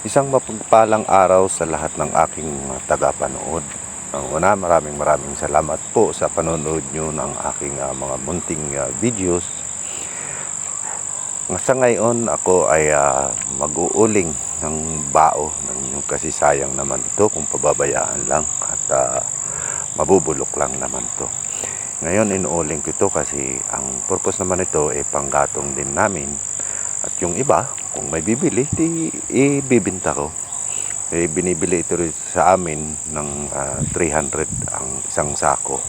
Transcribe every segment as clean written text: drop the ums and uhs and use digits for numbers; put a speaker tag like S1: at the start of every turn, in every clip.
S1: Isang mapagpalang araw sa lahat ng aking tagapanood. Ang una, maraming salamat po sa panonood nyo ng aking mga munting videos. Sa ngayon, ako ay mag-uuling ng bao kasi sayang naman ito kung pababayaan lang at mabubulok lang naman to. Ngayon, inuuling ko ito kasi ang purpose naman ito ay panggatong din namin. At yung iba, kung may bibili, di ibibinta ko. Binibili ito rin sa amin ng 300 ang isang sako.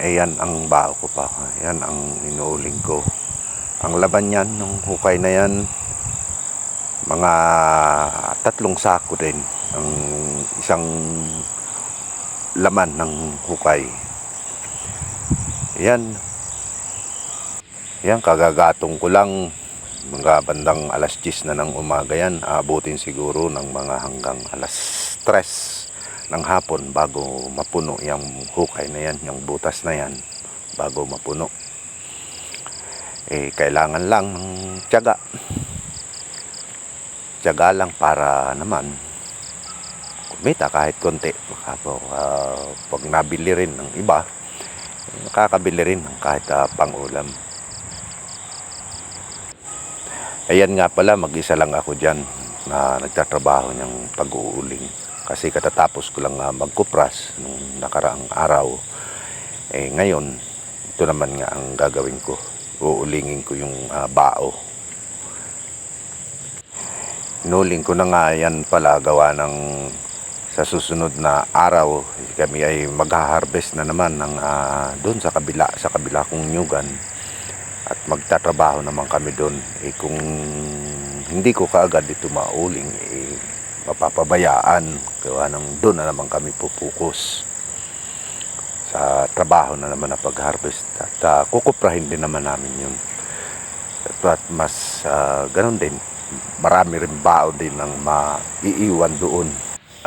S1: Yan ang bao ko pa. Yan ang inuuling ko. Ang laban yan, ng hukay na yan, mga 3 sako din. Ang isang laman ng hukay. Yan. Yan, kagagatong ko lang. Mga bandang alas 10 na ng umaga yan. Abutin siguro ng mga hanggang alas 3 ng hapon bago mapuno yung hukay na yan, yung butas na yan, bago mapuno. Kailangan lang ng tiyaga. Tiyaga lang para naman kumita kahit konti. Pag nabili rin ng iba, nakakabili rin ng kahit pang-ulam. Ayan nga pala, mag-isa lang ako dyan na nagtatrabaho ng pag-uuling. Kasi katatapos ko lang magkupras nung nakaraang araw. Ngayon, ito naman nga ang gagawin ko. Uulingin ko yung bao. Inuling ko na nga yan pala gawa ng sa susunod na araw. Kami ay mag-harvest na naman ng, doon sa kabila kong nyugan. At magtatrabaho naman kami doon. Kung hindi ko kaagad ito mauling, mapapabayaan. Kaya doon na naman kami pupukus sa trabaho na naman na pag-harvest. At kukuprahin din naman namin yun. At mas ganun din, marami rin bao din ang maiiwan doon.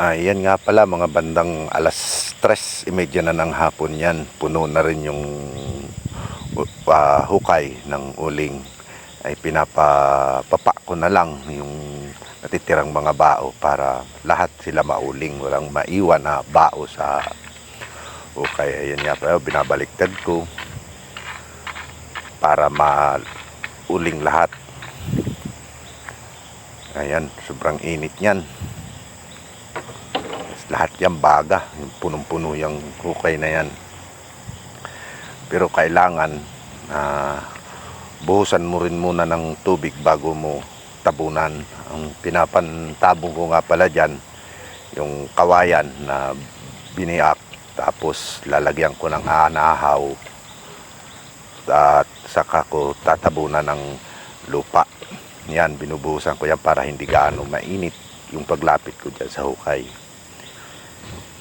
S1: Yan nga pala, mga bandang alas 3:30 na ng hapon yan. Puno na rin yung hukay ng uling. Ay pinapapapa ko na lang yung natitirang mga bao para lahat sila mauling, walang maiwan na bao sa hukay. Ayan nga pala, binabaliktad ko para mauling lahat. Ayan, sobrang init yan. Lahat yan baga, yung punong-puno yung hukay na yan. Pero kailangan buhusan mo rin muna ng tubig bago mo tabunan. Ang pinapantabong ko nga pala dyan, yung kawayan na biniak, tapos lalagyan ko ng anahaw at saka ko tatabunan ng lupa. Yan, binubuhusan ko yan para hindi gaano mainit yung paglapit ko dyan sa hukay.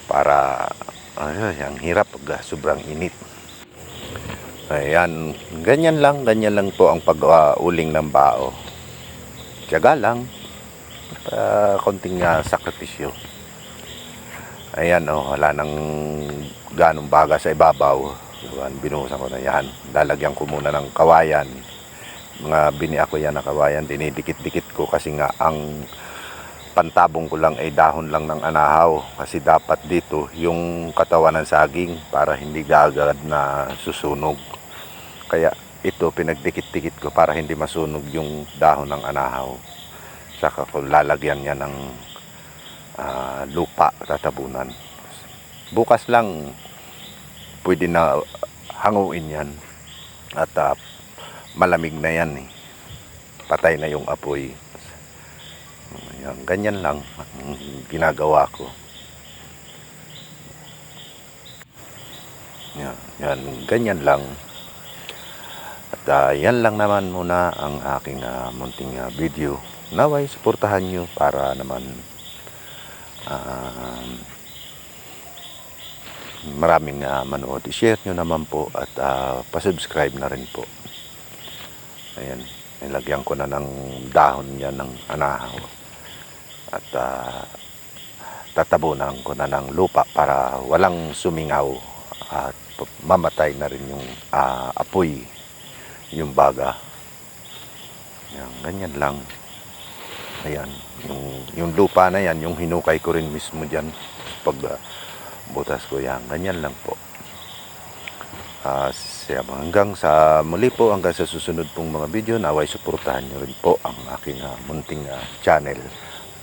S1: Para ang hirap pag sobrang init. Ayan, ganyan lang po ang pag-uling ng bao. Tiyaga lang, konting sakripisyo. Ayan, wala nang ganong baga sa ibabaw. Binuhusan ko na yan. Lalagyan ko muna ng kawayan. Mga biniak ko yan na kawayan, dinidikit-dikit ko kasi nga ang pantabong ko lang ay dahon lang ng anahaw. Kasi dapat dito yung katawan ng saging para hindi agad na susunog. Kaya ito pinagdikit-dikit ko para hindi masunog yung dahon ng anahaw. Saka ko lalagyan niya ng lupa, tatabunan. Bukas lang pwede na hanguin yan. At malamig na yan eh. Patay na yung apoy. Yan, ganyan lang ang ginagawa ko. Yan, ganyan lang. At yan lang naman muna ang aking munting video. Naway, suportahan nyo para naman maraming manood. I-share nyo naman po at pasubscribe na rin po. Ayan, nilagyan ko na ng dahon yan ng anahaw. At tatabunan ko na ng lupa para walang sumingaw at mamatay na rin yung apoy, yung baga. Yan, ganyan lang. Ayan, yung lupa na yan, yung hinukay ko rin mismo dyan pag butas ko yan. Ganyan lang po. Hanggang sa muli po, hanggang sa susunod pong mga video, naway suportahan nyo rin po ang aking munting channel.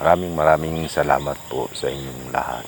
S1: Maraming salamat po sa inyong lahat.